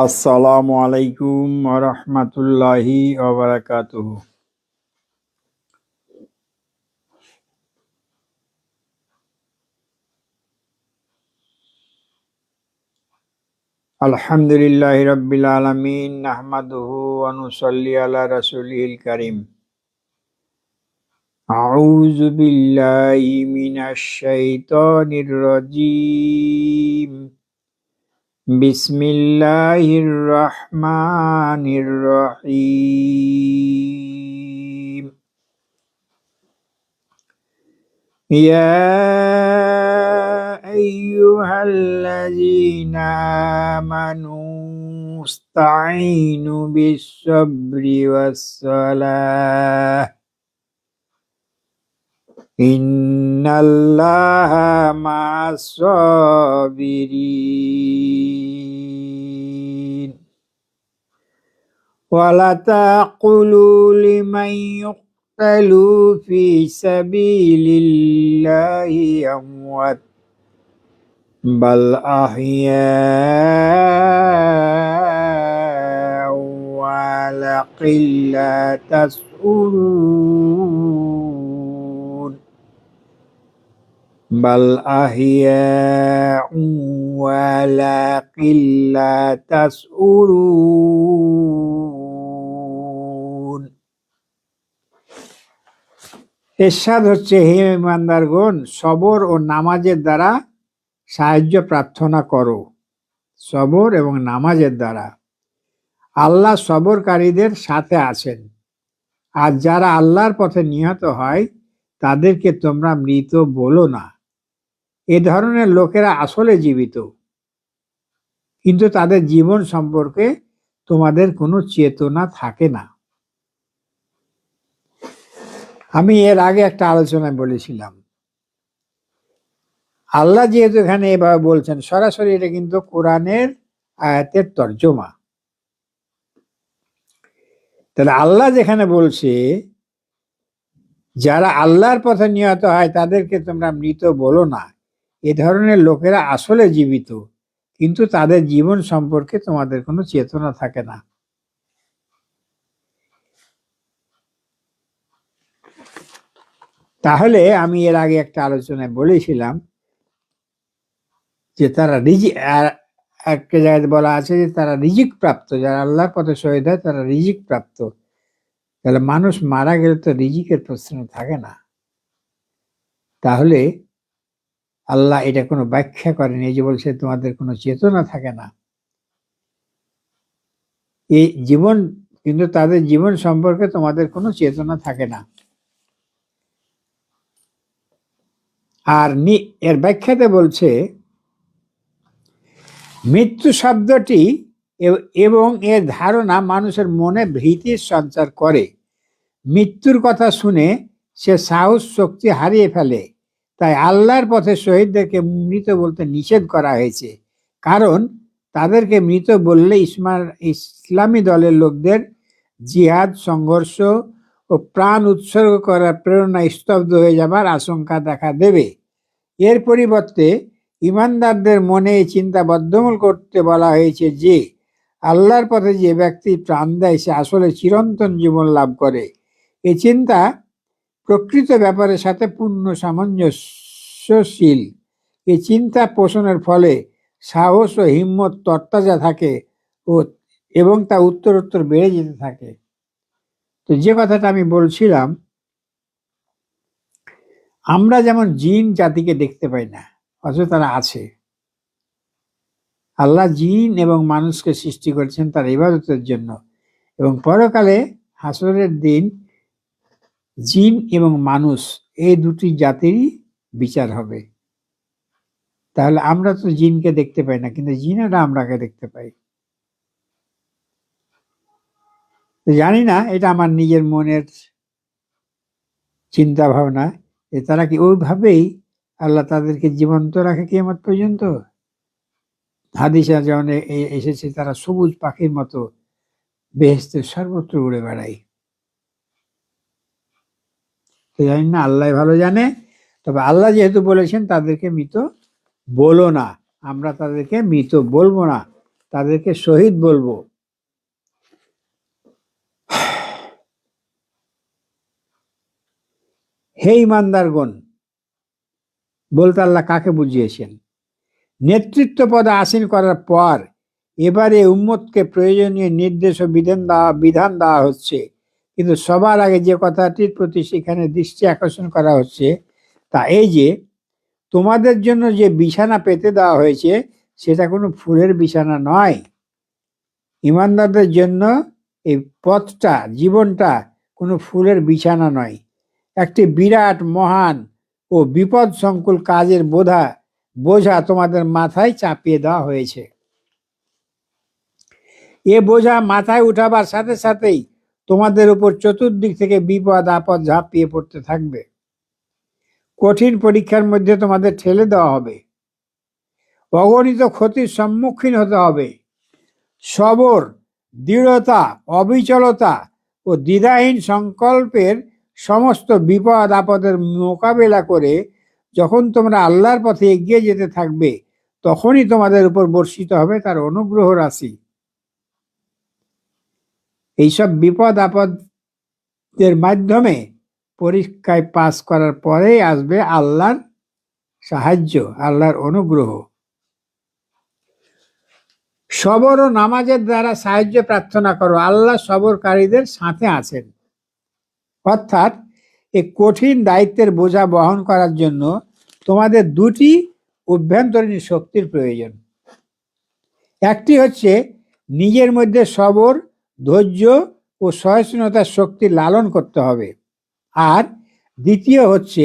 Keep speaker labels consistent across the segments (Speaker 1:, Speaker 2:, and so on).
Speaker 1: আসসালামু আলাইকুম ওয়া রাহমাতুল্লাহি ওয়া বারাকাতুহু। আলহামদুলিল্লাহি রাব্বিল আলামিন নাহমাদুহু ওয়া নুসাল্লি আলা রাসূলিল কারীম। আউযু বিল্লাহি মিনাশ শাইতানির রাজীম। বিসমিল্লাহির রাহমানির রহিম। يا أيها الذين آمنوا استعينوا بالصبر والصلاة إن الله مع الصابرين ولا تقولوا لمن يقتلوا في سبيل الله أموات بل أحياء ولكن لا تشعرون بل أحياء ولكن لا تشعرون। এরশাদ হচ্ছে, হে ইমানদারগণ, সবর ও নামাজের দ্বারা সাহায্য প্রার্থনা করো। সবর এবং নামাজের দ্বারা আল্লাহ সবরকারীদের সাথে আছেন। আর যারা আল্লাহর পথে নিহত হয় তাদেরকে তোমরা মৃত বলো না। এ ধরনের লোকেরা আসলে জীবিত, কিন্তু তাদের জীবন সম্পর্কে তোমাদের কোনো চেতনা থাকে না। আমি এর আগে একটা আলোচনায় বলেছিলাম, আল্লাহ যেহেতু এখানে এভাবে বলছেন, সরাসরি এটা কিন্তু কোরআনের আয়াতের তর্জমা। তাহলে আল্লাহ যেখানে বলছে যারা আল্লাহর পথে নিহত হয় তাদেরকে তোমরা মৃত বলো না, এ ধরনের লোকেরা আসলে জীবিত, কিন্তু তাদের জীবন সম্পর্কে তোমাদের কোনো চেতনা থাকে না। তাহলে আমি এর আগে একটা আলোচনায় বলেছিলাম যে তারা একটা জায়গায় বলা আছে যে তারা রিজিক প্রাপ্ত, যারা আল্লাহর পথে শহীদ হয় তারা রিজিক প্রাপ্ত। তাহলে মানুষ মারা গেলে তো রিজিকের প্রশ্ন থাকে না। তাহলে আল্লাহ এটা কোনো ব্যাখ্যা করেন, এই যে বলছে তোমাদের কোনো চেতনা থাকে না। এই জীবন, কিন্তু তাদের জীবন সম্পর্কে তোমাদের কোনো চেতনা থাকে না। আর এর ব্যাখ্যাতে বলছে মৃত্যু শব্দটি এবং এর ধারণা মানুষের মনে ভীতির সঞ্চার করে। মৃত্যুর কথা শুনে সে সাহস শক্তি হারিয়ে ফেলে। তাই আল্লাহর পথে শহীদদেরকে মৃত বলতে নিষেধ করা হয়েছে, কারণ তাদেরকে মৃত বললে ইসলামী দলের লোকদের জিহাদ, সংঘর্ষ ও প্রাণ উৎসর্গ করার প্রেরণা স্তব্ধ হয়ে যাবার আশঙ্কা দেখা দেবে। এর পরিবর্তে ইমানদারদের মনে এই চিন্তা বদ্ধমূল করতে বলা হয়েছে যে আল্লাহর পথে যে ব্যক্তি প্রাণ দেয় সে আসলে চিরন্তন জীবন লাভ করে। এই চিন্তা প্রকৃত ব্যাপারের সাথে পূর্ণ সামঞ্জস্যশীল। এই চিন্তা পোষণের ফলে সাহস ও হিম্মত তরতাজা থাকে এবং তা উত্তরোত্তর বেড়ে যেতে থাকে। তো যে কথাটা আমি বলছিলাম, আমরা যেমন জিন জাতিকে দেখতে পাই না, অথচ তারা আছে। আল্লাহ জিন এবং মানুষকে সৃষ্টি করেছেন তার ইবাদতের জন্য, এবং পরকালে হাসরের দিন জিন এবং মানুষ এই দুটি জাতিরই বিচার হবে। তাহলে আমরা তো জিনকে দেখতে পাই না, কিন্তু জিনেরা আমরাকে দেখতে পাই। জানি না, এটা আমার নিজের মনের চিন্তা ভাবনা, যে তারা কি ওইভাবেই আল্লাহ তাদেরকে জীবন্ত রাখে কিয়ামত পর্যন্ত। হাদিসে যেমন এসেছে তারা সবুজ পাখির মতো বেহেশতের সর্বত্র উড়ে বেড়ায়। তো জানি না, আল্লাহ ভালো জানে। তবে আল্লাহ যেহেতু বলেছেন তাদেরকে মৃত বলো না, আমরা তাদেরকে মৃত বলবো না, তাদেরকে শহীদ বলবো। হে ঈমানদারগণ, বলতে আল্লাহ কাকে বুঝিয়েছেন? নেতৃত্ব পদে আসীন করার পর এবারে উম্মতকে প্রয়োজনীয় নির্দেশ ও বিধান দেওয়া হচ্ছে, কিন্তু সবার আগে যে কথাটির প্রতি সেখানে দৃষ্টি আকর্ষণ করা হচ্ছে তা এই যে, তোমাদের জন্য যে বিছানা পেতে দেওয়া হয়েছে সেটা কোনো ফুলের বিছানা নয়। ঈমানদারদের জন্য এই পথটা, জীবনটা কোনো ফুলের বিছানা নয়। একটি বিরাট, মহান ও বিপদ সংকুল কাজের বোঝা তোমাদের মাথায় চাপিয়ে দেওয়া হয়েছে। এ বোঝা মাথায় উঠাবার সাথে সাথেই তোমাদের উপর চতুর্দিক থেকে বিপদ আপদ ঝাঁপিয়ে পড়তে থাকবে। কঠিন পরীক্ষার মধ্যে তোমাদের ঠেলে দেওয়া হবে, অগণিত ক্ষতির সম্মুখীন হতে হবে। সবর, দৃঢ়তা, অবিচলতা ও দ্বিধাহীন সংকল্পের সমস্ত বিপদ আপদের মোকাবেলা করে যখন তোমরা আল্লাহর পথে এগিয়ে যেতে থাকবে, তখনই তোমাদের উপর বর্ষিত হবে তার অনুগ্রহ রাশি। এইসব বিপদ আপদের মাধ্যমে পরীক্ষায় পাস করার পরেই আসবে আল্লাহর সাহায্য, আল্লাহর অনুগ্রহ। সবর ও নামাজের দ্বারা সাহায্য প্রার্থনা করো, আল্লাহ সবরকারীদের সাথে আছেন। অর্থাৎ এই কঠিন দায়িত্বের বোঝা বহন করার জন্য তোমাদের দুটি অভ্যন্তরীণ শক্তির প্রয়োজন। একটি হচ্ছে নিজের মধ্যে সবর, ধৈর্য ও সহিষ্ণুতার শক্তি লালন করতে হবে, আর দ্বিতীয় হচ্ছে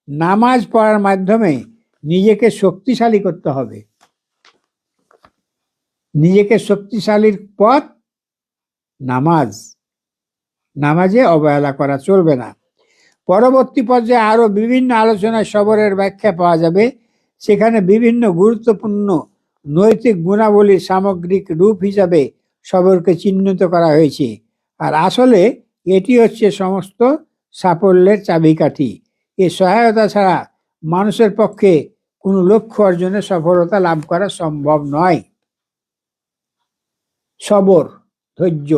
Speaker 1: নামাজ পড়ার মাধ্যমে নিজেকে শক্তিশালী করতে হবে। নিজেকে শক্তিশালীর পথ নামাজ, নামাজে অবহেলা করা চলবে না। পরবর্তী পর্যায়ে আরো বিভিন্ন আলোচনায় সবরের ব্যাখ্যা পাওয়া যাবে। সেখানে বিভিন্ন গুরুত্বপূর্ণ নৈতিক গুণাবলীর সামগ্রিক রূপ হিসাবে সবরকে চিহ্নিত করা হয়েছে। আর আসলে এটি হচ্ছে সমস্ত সাফল্যের চাবিকাঠি। এ সহায়তা ছাড়া মানুষের পক্ষে কোনো লক্ষ্য অর্জনে সফলতা লাভ করা সম্ভব নয়। সবর, ধৈর্য।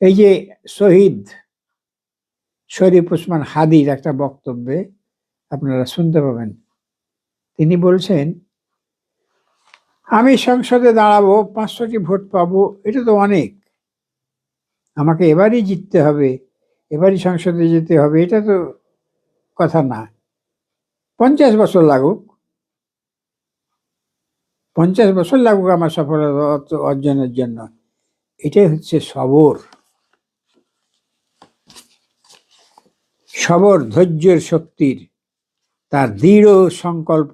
Speaker 1: এই যে শহীদ শরীফ ওসমান হাদির একটা বক্তব্যে আপনারা শুনতে পাবেন, তিনি বলছেন, আমি সংসদে দাঁড়াবো, 500টি ভোট পাবো, এটা তো অনেক, আমাকে এবারই জিততে হবে, এবারই সংসদে যেতে হবে, এটা তো কথা না। 50 বছর লাগুক, 50 বছর লাগুক আমার সফলতা অর্জনের জন্য। এটাই হচ্ছে সবর। সবর ধৈর্যের শক্তির, তার দৃঢ় সংকল্প,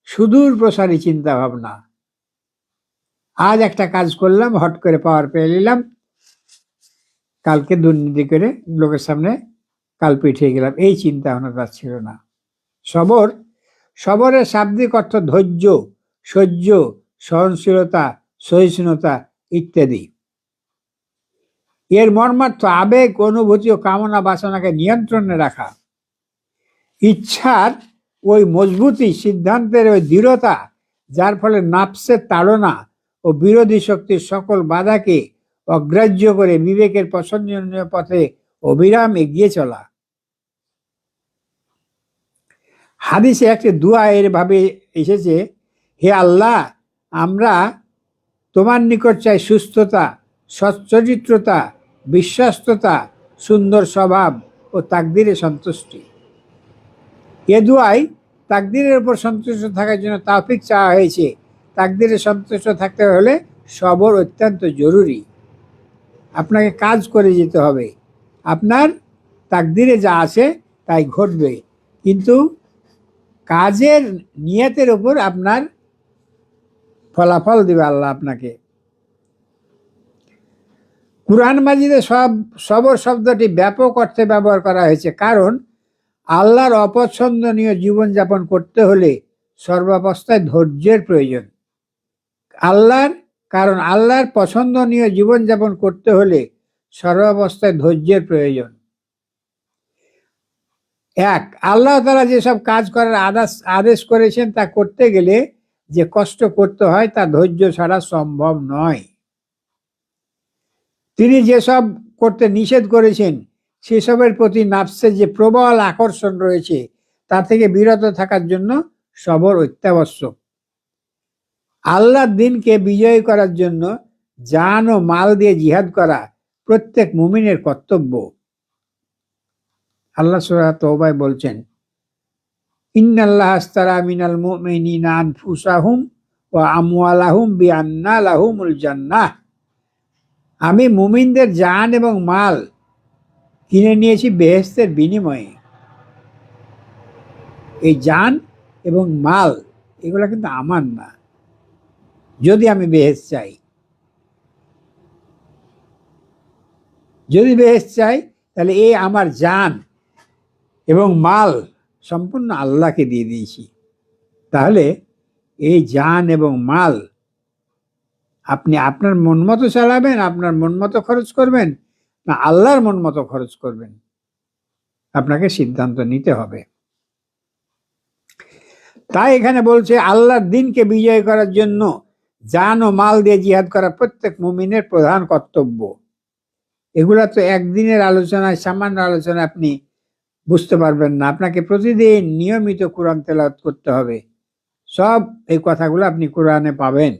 Speaker 1: সুদূর প্রসারী চিন্তা ভাবনা। আজ একটা কাজ করলাম, হট করে পাওয়ার পেয়ে নিলাম, কালকে দুর্নীতি করে লোকের সামনে কাল পিঠিয়ে গেলাম, এই চিন্তা ভাবনা তার ছিল না। সবরের শাব্দিক অর্থ ধৈর্য, সহ্য, সহনশীলতা, সহিষ্ণুতা ইত্যাদি। এর মর্মার্থ আবেগ, অনুভূতি ও কামনা বাসনাকে নিয়ন্ত্রণে রাখা, ইচ্ছার ওই মজবুতি, সিদ্ধান্তের ওই দৃঢ়তা, যার ফলে নাফসের তাড়না ও বিরোধী শক্তির সকল বাধাকে অগ্রাহ্য করে বিবেকের পছন্দনীয় পথে অবিরাম এগিয়ে চলা। হাদিসে একটি দোয়া এর ভাবে এসেছে, হে আল্লাহ, আমরা তোমার নিকট চাই সুস্থতা, সচ্চরিত্রতা, বিশ্বস্ততা, সুন্দর স্বভাব ও তাকদীরে সন্তুষ্টি। এ দোয়ায় তাকদীরের উপর সন্তুষ্ট থাকার জন্য তৌফিক চাওয়া হয়েছে। তাকদীরে সন্তুষ্ট থাকতে হলে সবর অত্যন্ত জরুরি। আপনাকে কাজ করে যেতে হবে, আপনার তাকদীরে যা আছে তাই ঘটবে, কিন্তু কাজের নিয়তের উপর আপনার ফলাফল দেবে আল্লাহ আপনাকে। কুরআন মাজিদে সবর শব্দটি ব্যাপক অর্থে ব্যবহার করা হয়েছে, কারণ আল্লাহর অপছন্দনীয় জীবনযাপন করতে হলে সর্বাবস্থায় ধৈর্যের প্রয়োজন। আল্লাহর পছন্দনীয় জীবনযাপন করতে হলে সর্বাবস্থায় ধৈর্যের প্রয়োজন। আল্লাহ তাআলা যেসব কাজ করার আদেশ করেছেন তা করতে গেলে যে কষ্ট করতে হয় তা ধৈর্য ছাড়া সম্ভব নয়। তিনি যেসব করতে নিষেধ করেছেন সেসবের প্রতি নাফসের যে প্রবল আকর্ষণ রয়েছে তা থেকে বিরত থাকার জন্য সবর অত্যাবশ্যক। আল্লাহর দিনকে বিজয়ী করার জন্য জান ও মাল দিয়ে জিহাদ করা প্রত্যেক মুমিনের কর্তব্য। আল্লাহ সূরা তাওবায় বলছেন, ইন্নাল্লাহ আশতারা মিনাল মুমিনিনা আনফুসাহুম ওয়া আমওয়ালাহুম বিআন্না লাহুমুল জান্নাহ। আমি মুমিনদের জান এবং মাল কিনে নিয়েছি বেহেশতের বিনিময়ে। এই জান এবং মাল এগুলো কিন্তু আমার না, যদি আমি বেহেশত চাই। যদি বেহেশত চাই তাহলে এই আমার জান এবং মাল সম্পূর্ণ আল্লাহকে দিয়ে দিয়েছি। তাহলে এই জান এবং মাল আপনি আপনার মন মতো চালাবেন, আপনার মন মতো খরচ করবেন, না আল্লাহর মন মতো খরচ করবেন, আপনাকে সিদ্ধান্ত নিতে হবে। তাই এখানে বলছে আল্লাহর দিনকে বিজয় করার জন্য জান ও মাল দিয়ে জিহাদ করা প্রত্যেক মুমিনের প্রধান কর্তব্য। এগুলা তো একদিনের আলোচনায়, সামান্য আলোচনায় আপনি বুঝতে পারবেন না। আপনাকে প্রতিদিন নিয়মিত কোরআন তেলাওয়াত করতে হবে। সব এই কথাগুলো আপনি কোরআনে পাবেন।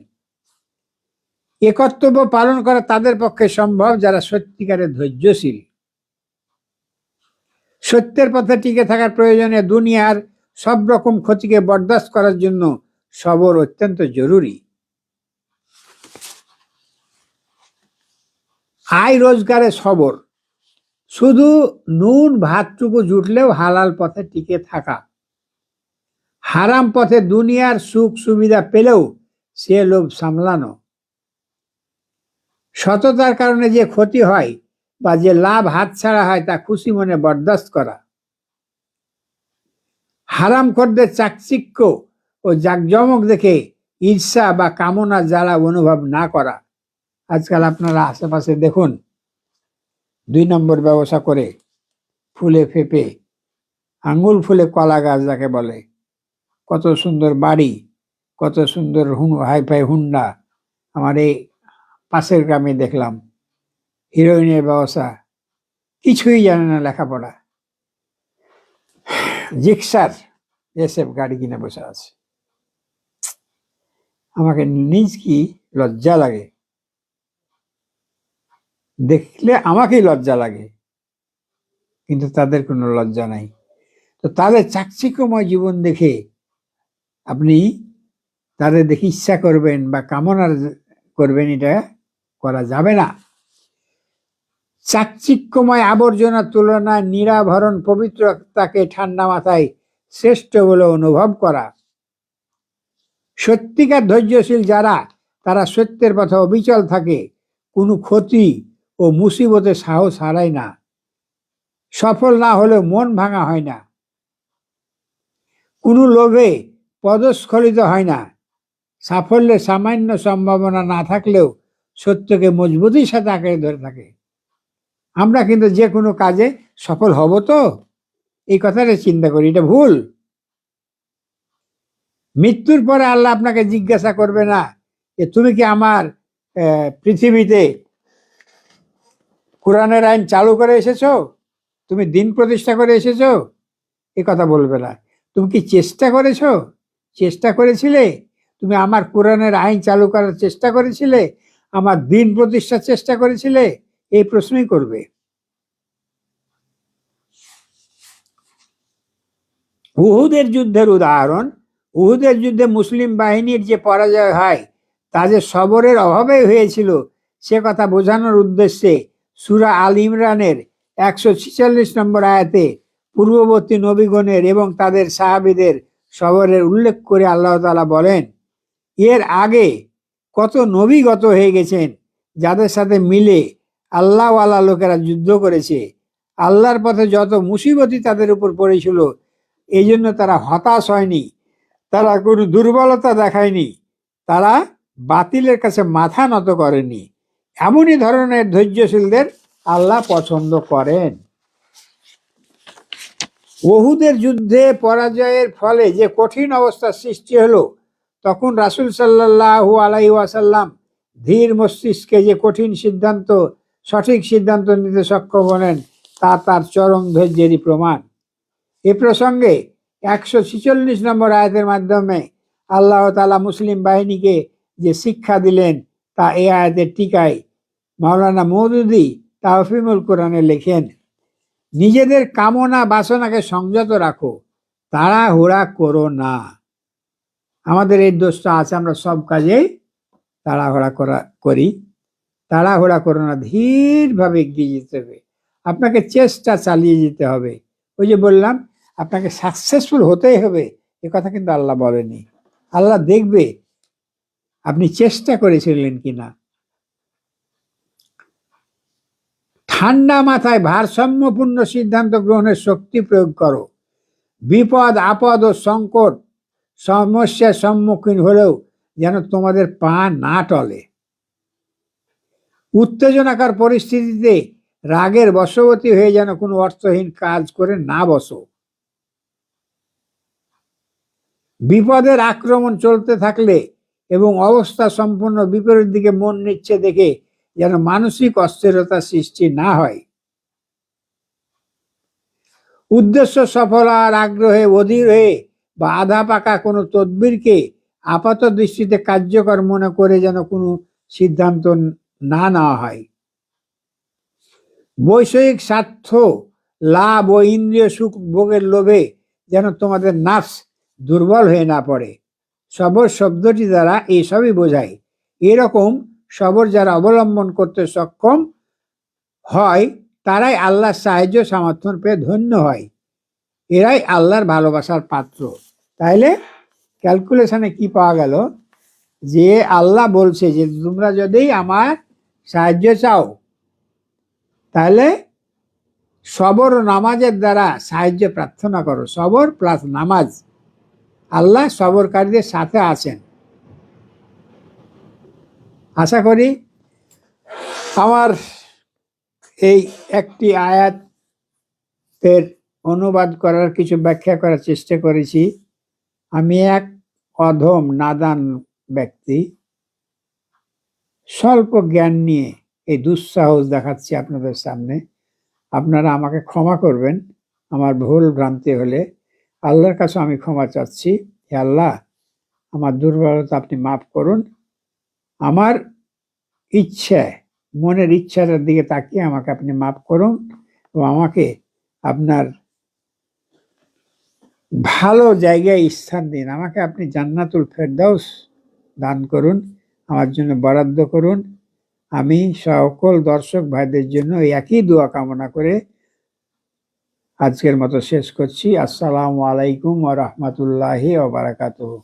Speaker 1: এ কর্তব্য পালন করা তাদের পক্ষে সম্ভব যারা সত্যিকারের ধৈর্যশীল। সত্যের পথে টিকে থাকার প্রয়োজনে দুনিয়ার সব রকম ক্ষতিকে বরদাস্ত করার জন্য সবর অত্যন্ত জরুরি। আয় রোজগারে সবর, শুধু নুন ভাতটুকু জুটলেও হালাল পথে টিকে থাকা, হারাম পথে দুনিয়ার সুখ সুবিধা পেলেও সে লোভ সামলানো, সততার কারণে যে ক্ষতি হয় বা যে লাভ হাতছাড়া হয় তা খুশি মনে বরদাস্ত করা, হারামখোরদের চাকচিক্য ও জাকজমক দেখে ঈর্ষা বা কামনা জ্বালা অনুভব না করা। আজকাল আপনারা আশেপাশে দেখুন, 2 নম্বর ব্যবসা করে ফুলে ফেপে আঙুল ফুলে কলা গাছ যাকে বলে, কত সুন্দর বাড়ি, কত সুন্দর হাইফাই হুন্ডা। আমার এই পাশের গ্রামে দেখলাম হিরোইনের ব্যবসা, কিছুই জানে না লেখাপড়া, জিক্সার এসব গাড়ি কিনে বসে আছে। আমাকে নিজ কি লজ্জা লাগে, দেখলে আমাকেই লজ্জা লাগে, কিন্তু তাদের কোনো লজ্জা নাই। তো তাদের চাকচিক্যময় জীবন দেখে আপনি তাদের দেখে ইচ্ছা করবেন বা কামনা করবেন, এটা করা যাবে না। চাকচিক্যময় আবর্জনার তুলনায় নিরাভরণ পবিত্রতাকে ঠান্ডা মাথায় শ্রেষ্ঠ বলে অনুভব করা। সত্যিকার ধৈর্যশীল যারা, তারা সত্যের পথে অবিচল থাকে, কোনো ক্ষতি ও মুসিবতে সাহস হারায় না, সফল না হলেও মন ভাঙা হয় না, কোনো লোভে পদস্খলিত হয় না, সাফল্যের সামান্য সম্ভাবনা না থাকলেও সত্যকে মজবুতির সাথে আঁকড়ে ধরে থাকে। আমরা কিন্তু যে কোনো কাজে সফল হব তো, এই কথাটা চিন্তা করি, এটা ভুল। মৃত্যুর পরে আল্লাহ আপনাকে জিজ্ঞাসা করবে না যে তুমি কি আমার পৃথিবীতে কোরআনের আইন চালু করে এসেছো, তুমি দিন প্রতিষ্ঠা করে এসেছো, এ কথা বলবে না। তুমি কি চেষ্টা করেছো, চেষ্টা করেছিলে, তুমি আমার কোরআনের আইন চালু করার চেষ্টা করেছিলে, আমার দিন প্রতিষ্ঠার চেষ্টা করেছিলে, এই প্রশ্নই করবে। উহুদের যুদ্ধের উদাহরণ, উহুদের যুদ্ধে মুসলিম বাহিনীর যে পরাজয় হয় তা যে সবরের অভাবে হয়েছিল সে কথা বোঝানোর উদ্দেশ্যে সূরা আল ইমরানের 146 নম্বর আয়াতে পূর্ববর্তী নবীগণের এবং তাদের সাহাবীদের সবরের উল্লেখ করে আল্লাহ তাআলা বলেন, এর আগে কত নবী গত হয়ে গেছেন যাদের সাথে মিলে আল্লাহওয়ালা লোকেরা যুদ্ধ করেছে। আল্লাহর পথে যত মুসিবতই তাদের উপর পড়েছিল, এই জন্য তারা হতাশ হয়নি, তারা কোনো দুর্বলতা দেখায়নি, তারা বাতিলের কাছে মাথা নত করেনি। এমনই ধরনের ধৈর্যশীলদের আল্লাহ পছন্দ করেন। উহুদের যুদ্ধে পরাজয়ের ফলে যে কঠিন অবস্থার সৃষ্টি হলো তখন রাসূল সাল্লাল্লাহু আলাইহি ওয়াসাল্লাম ধীর মস্তিষ্কে যে কঠিন সিদ্ধান্ত, সঠিক সিদ্ধান্ত নিতে সক্ষম হলেন তা তার চরম ধৈর্যেরই প্রমাণ। এ প্রসঙ্গে 146 নম্বর আয়াতের মাধ্যমে আল্লাহ তাআলা মুসলিম বাহিনীকে যে শিক্ষা দিলেন তা এই আয়াতের টিকায় মাওলানা মওদুদী তাহফিমুল কোরআনে লেখেন, নিজেদের কামনা বাসনাকে সংযত রাখো, তাড়াহুড়া করো না। আমাদের এই দোষটা আছে, আমরা সব কাজেই তাড়াহুড়া করি। তাড়াহুড়া করো না, ধীরভাবে এগিয়ে যেতে হবে, আপনাকে চেষ্টা চালিয়ে যেতে হবে। ওই যে বললাম আপনাকে সাকসেসফুল হতেই হবে, এ কথা কিন্তু আল্লাহ বলেনি। আল্লাহ দেখবে আপনি চেষ্টা করেছিলেন কিনা। ঠান্ডা মাথায় ভারসাম্যপূর্ণ সিদ্ধান্ত গ্রহণের শক্তি প্রয়োগ করো। বিপদ আপদ ও সংকট সমস্যার সম্মুখীন হলেও যেন তোমাদের পা না টলে। উত্তেজনাকার পরিস্থিতিতে রাগের বশবর্তী হয়ে যেন কোনো অর্থহীন কাজ করে না বসো। বিপদের আক্রমণ চলতে থাকলে এবং অবস্থা সম্পূর্ণ বিপরীত দিকে মন নিচ্ছে দেখে যেন মানসিক অস্থিরতা সৃষ্টি না হয়। উদ্দেশ্য সফল হওয়ার আগ্রহে অধীর হয়ে বা আধা পাকা কোনো তদবিরকে আপাত দৃষ্টিতে কার্যকর মনে করে যেন কোনো সিদ্ধান্ত না নেওয়া হয়। বৈষয়িক স্বার্থ লাভ ও ইন্দ্রিয় সুখ ভোগের লোভে যেন তোমাদের নাফস দুর্বল হয়ে না পড়ে। সবর শব্দটি দ্বারা এসবই বোঝায়। এরকম সবর যারা অবলম্বন করতে সক্ষম হয় তারাই আল্লাহর সাহায্য সমর্থন পেয়ে ধন্য হয়, এরাই আল্লাহর ভালোবাসার পাত্র। তাইলে ক্যালকুলেশনে কি পাওয়া গেল, যে আল্লাহ বলছে যে তোমরা যদি আমার সাহায্য চাও তাহলে সবর ও নামাজের দ্বারা সাহায্য প্রার্থনা করো। সবর প্লাস নামাজ, আল্লাহ সবরকারীদের সাথে আছেন। আশা করি আমার এই একটি আয়াতের অনুবাদ করার কিছু ব্যাখ্যা করার চেষ্টা করেছি। আমি এক অধম নাদান ব্যক্তি, স্বল্প জ্ঞান নিয়ে এই দুঃসাহস দেখাচ্ছি আপনাদের সামনে। আপনারা আমাকে ক্ষমা করবেন আমার ভুল ভ্রান্তি হলে। আল্লাহর কাছে আমি ক্ষমা চাচ্ছি। হে আল্লাহ, আমার দুর্বলতা আপনি মাফ করুন। আমার ইচ্ছা, মনের ইচ্ছাটার দিকে তাকিয়ে আমাকে আপনি মাফ করুন এবং আমাকে আপনার ভালো জায়গায় স্থান দিন। আমাকে আপনি জান্নাতুল ফেরদাউস দান করুন, আমার জন্য বরাদ্দ করুন। আমি সকল দর্শক ভাইদের জন্য একই দোয়া কামনা করে আজকের মতো শেষ করছি। আসসালামু আলাইকুম ওয়া রাহমাতুল্লাহি ওয়া বারাকাতুহু।